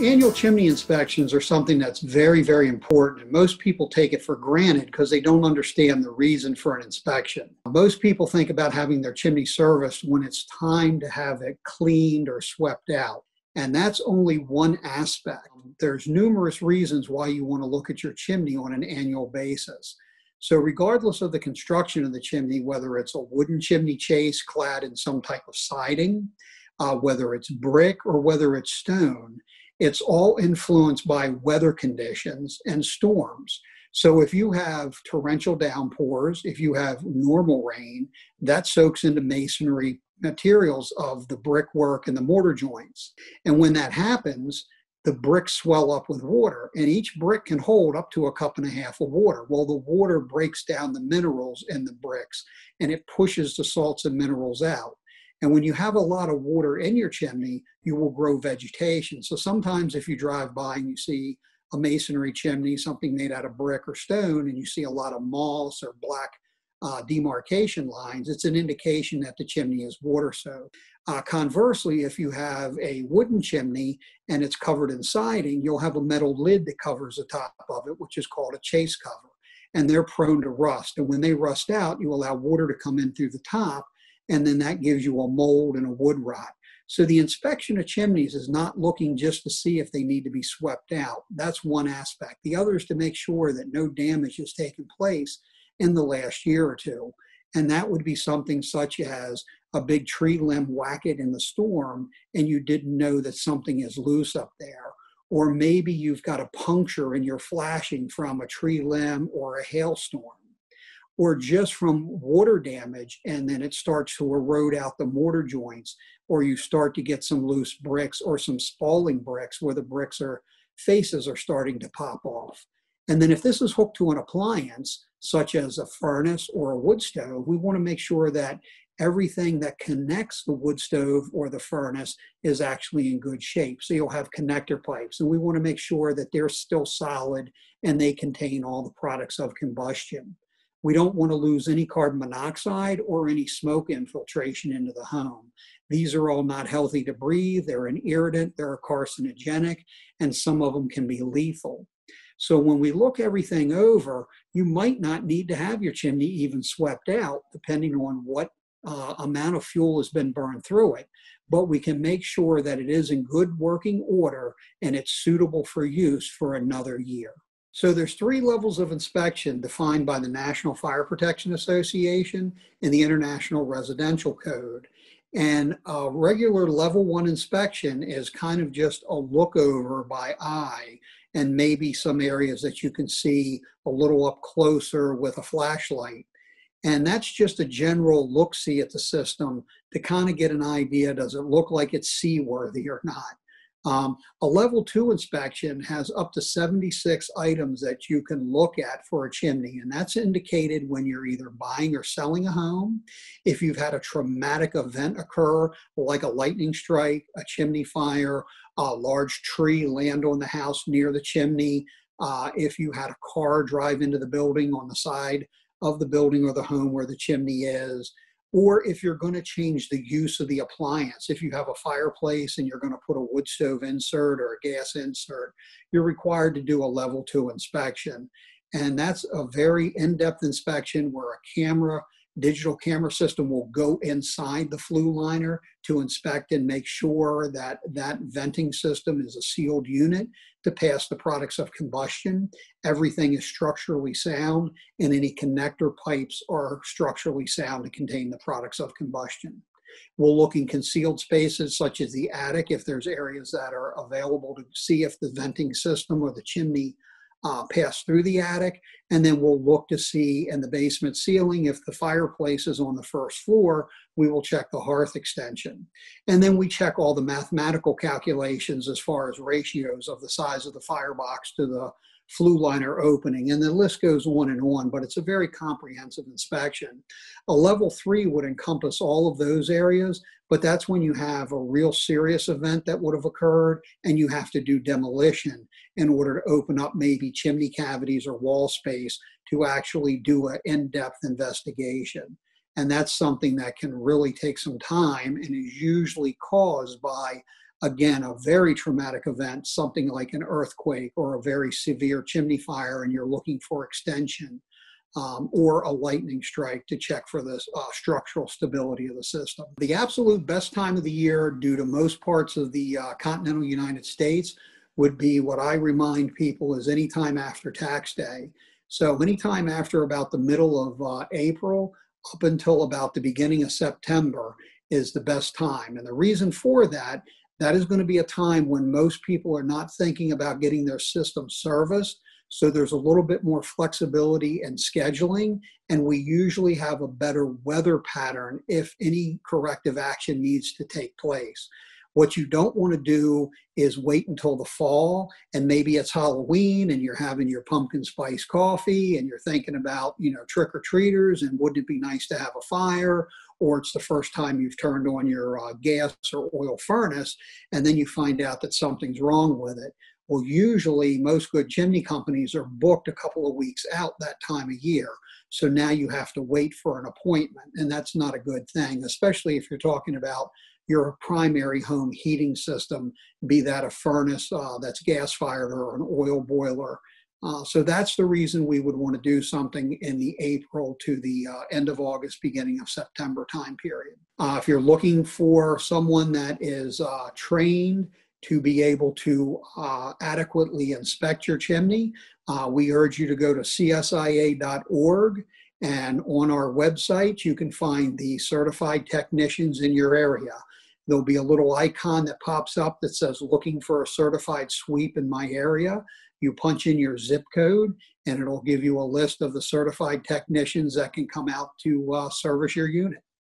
Annual chimney inspections are something that's very, very important, and most people take it for granted because they don't understand the reason for an inspection. Most people think about having their chimney serviced when it's time to have it cleaned or swept out, and that's only one aspect. There's numerous reasons why you want to look at your chimney on an annual basis. So regardless of the construction of the chimney, whether it's a wooden chimney chase clad in some type of siding, whether it's brick or whether it's stone, it's all influenced by weather conditions and storms. So if you have torrential downpours, if you have normal rain, that soaks into masonry materials of the brickwork and the mortar joints. And when that happens, the bricks swell up with water, and each brick can hold up to 1.5 cups of water. Well, the water breaks down the minerals in the bricks, and it pushes the salts and minerals out. And when you have a lot of water in your chimney, you will grow vegetation. So sometimes if you drive by and you see a masonry chimney, something made out of brick or stone, and you see a lot of moss or black demarcation lines, it's an indication that the chimney is water soaked. Conversely, if you have a wooden chimney and it's covered in siding, you'll have a metal lid that covers the top of it, which is called a chase cover. And they're prone to rust. And when they rust out, you allow water to come in through the top, and then that gives you a mold and a wood rot. So the inspection of chimneys is not looking just to see if they need to be swept out. That's one aspect. The other is to make sure that no damage has taken place in the last year or two. And that would be something such as a big tree limb whack it in the storm and you didn't know that something is loose up there. Or maybe you've got a puncture in your flashing from a tree limb or a hailstorm. Or just from water damage, and then it starts to erode out the mortar joints, or you start to get some loose bricks or some spalling bricks where the faces are starting to pop off. And then if this is hooked to an appliance, such as a furnace or a wood stove, we want to make sure that everything that connects the wood stove or the furnace is actually in good shape. So you'll have connector pipes, and we want to make sure that they're still solid and they contain all the products of combustion. We don't want to lose any carbon monoxide or any smoke infiltration into the home. These are all not healthy to breathe. They're an irritant, they're carcinogenic, and some of them can be lethal. So when we look everything over, you might not need to have your chimney even swept out, depending on what amount of fuel has been burned through it. But we can make sure that it is in good working order and it's suitable for use for another year. So there's 3 levels of inspection defined by the National Fire Protection Association and the International Residential Code. And a regular level 1 inspection is kind of just a look over by eye and maybe some areas that you can see a little up closer with a flashlight. And that's just a general look-see at the system to kind of get an idea, does it look like it's seaworthy or not? A level 2 inspection has up to 76 items that you can look at for a chimney, and that's indicated when you're either buying or selling a home, if you've had a traumatic event occur, like a lightning strike, a chimney fire, a large tree land on the house near the chimney, if you had a car drive into the building on the side of the building or the home where the chimney is, or if you're going to change the use of the appliance. If you have a fireplace and you're going to put a wood stove insert or a gas insert, you're required to do a level 2 inspection. And that's a very in-depth inspection where a digital camera system will go inside the flue liner to inspect and make sure that that venting system is a sealed unit to pass the products of combustion. Everything is structurally sound, and any connector pipes are structurally sound to contain the products of combustion. We'll look in concealed spaces such as the attic if there's areas that are available to see if the venting system or the chimney pass through the attic, and then we'll look to see in the basement ceiling if the fireplace is on the first floor. We will check the hearth extension, and then we check all the mathematical calculations as far as ratios of the size of the firebox to the flue liner opening, and the list goes on and on, but it's a very comprehensive inspection. A level 3 would encompass all of those areas, but that's when you have a real serious event that would have occurred and you have to do demolition in order to open up maybe chimney cavities or wall space to actually do an in-depth investigation. And that's something that can really take some time and is usually caused by again, a very traumatic event, something like an earthquake or a very severe chimney fire, and you're looking for extension, or a lightning strike to check for the structural stability of the system. The absolute best time of the year, due to most parts of the continental United States, would be what I remind people is anytime after tax day. So anytime after about the middle of April up until about the beginning of September is the best time. And the reason for that, that is going to be a time when most people are not thinking about getting their system serviced. So there's a little bit more flexibility in scheduling, and we usually have a better weather pattern if any corrective action needs to take place. What you don't want to do is wait until the fall, and maybe it's Halloween and you're having your pumpkin spice coffee and you're thinking about, trick-or-treaters and wouldn't it be nice to have a fire, or it's the first time you've turned on your gas or oil furnace and then you find out that something's wrong with it. Well, usually most good chimney companies are booked a couple of weeks out that time of year. So now you have to wait for an appointment, and that's not a good thing, especially if you're talking about your primary home heating system, be that a furnace that's gas-fired or an oil boiler. So that's the reason we would want to do something in the April to the end of August, beginning of September time period. If you're looking for someone that is trained to be able to adequately inspect your chimney, we urge you to go to CSIA.org, and on our website you can find the certified technicians in your area. There'll be a little icon that pops up that says looking for a certified sweep in my area. You punch in your zip code and it'll give you a list of the certified technicians that can come out to service your unit.